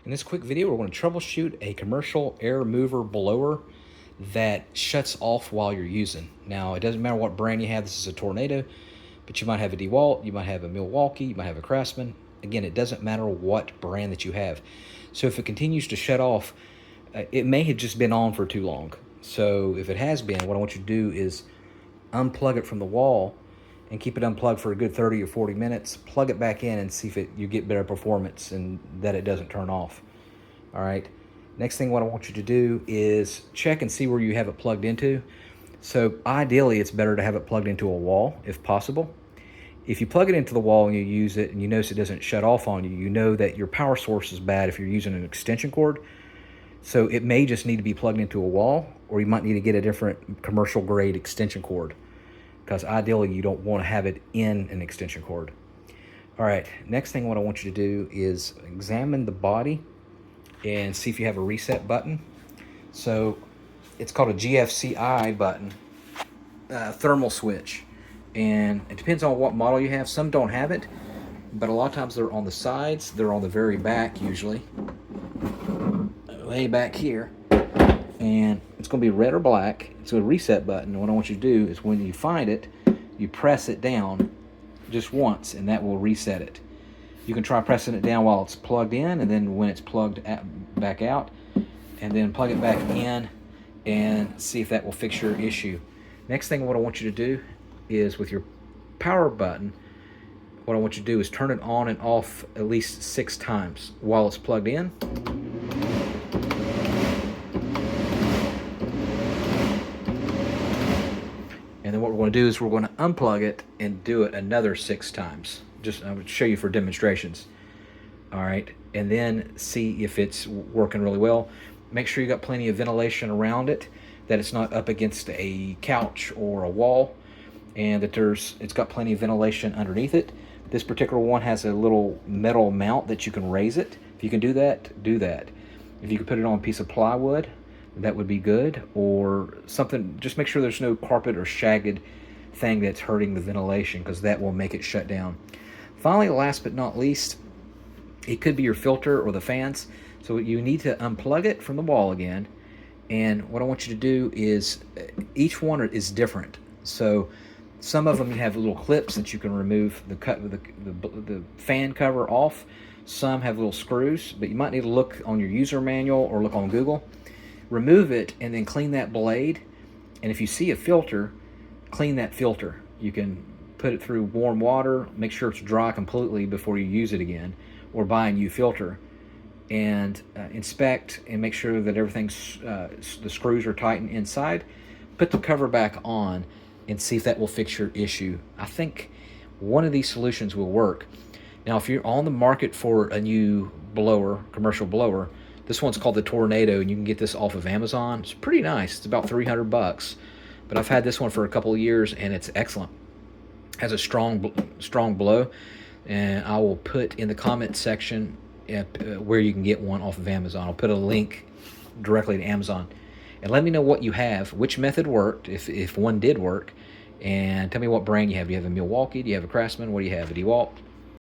In this quick video, we're going to troubleshoot a commercial air remover blower that shuts off while you're using. Now, it doesn't matter what brand you have. This is a Tornado, but you might have a DeWalt, you might have a Milwaukee, you might have a Craftsman. Again, it doesn't matter what brand that you have. So if it continues to shut off, it may have just been on for too long. So if it has been, what I want you to do is unplug it from the wall and keep it unplugged for a good 30 or 40 minutes. Plug it back in and see if you get better performance and that it doesn't turn off. All right. Next thing what I want you to do is check and see where you have it plugged into. So ideally, it's better to have it plugged into a wall if possible. If you plug it into the wall and you use it and you notice it doesn't shut off on you, you know that your power source is bad if you're using an extension cord. So it may just need to be plugged into a wall, or you might need to get a different commercial grade extension cord, because ideally you don't want to have it in an extension cord. All right, next thing what I want you to do is examine the body and see if you have a reset button. So it's called a GFCI button, thermal switch. And it depends on what model you have. Some don't have it, but a lot of times they're on the sides. They're on the very back usually. Way back here. And it's going to be red or black. It's a reset button. And what I want you to do is when you find it, you press it down just once, and that will reset it. You can try pressing it down while it's plugged in, and then when it's plugged back out, and then plug it back in and see if that will fix your issue. Next thing what I want you to do is with your power button, what I want you to do is turn it on and off at least 6 times while it's plugged in. And then what we're going to do is we're going to unplug it and do it another 6 times. Just I would show you for demonstrations. All right, and then see if it's working really well. Make sure you got plenty of ventilation around it, that it's not up against a couch or a wall, and that it's got plenty of ventilation underneath it. This particular one has a little metal mount that you can raise it. If you can do that, do that. If you can put it on a piece of plywood, that would be good, or something. Just make sure there's no carpet or shagged thing that's hurting the ventilation, because that will make it shut down. Finally, last but not least, it could be your filter or the fans. So you need to unplug it from the wall again. And what I want you to do is, each one is different. So some of them you have little clips that you can remove the fan cover off. Some have little screws, but you might need to look on your user manual or look on Google. Remove it and then clean that blade. And if you see a filter, clean that filter. You can put it through warm water, make sure it's dry completely before you use it again, or buy a new filter, and inspect and make sure that everything's the screws are tightened inside. Put the cover back on and see if that will fix your issue. I think one of these solutions will work. Now, if you're on the market for a new blower, commercial blower, this one's called the Tornado, and you can get this off of Amazon. It's pretty nice. It's about $300, but I've had this one for a couple of years, and it's excellent. Has a strong blow, and I will put in the comment section where you can get one off of Amazon. I'll put a link directly to Amazon, and let me know what you have, which method worked, if one did work, and tell me what brand you have. Do you have a Milwaukee? Do you have a Craftsman? What do you have? A DeWalt?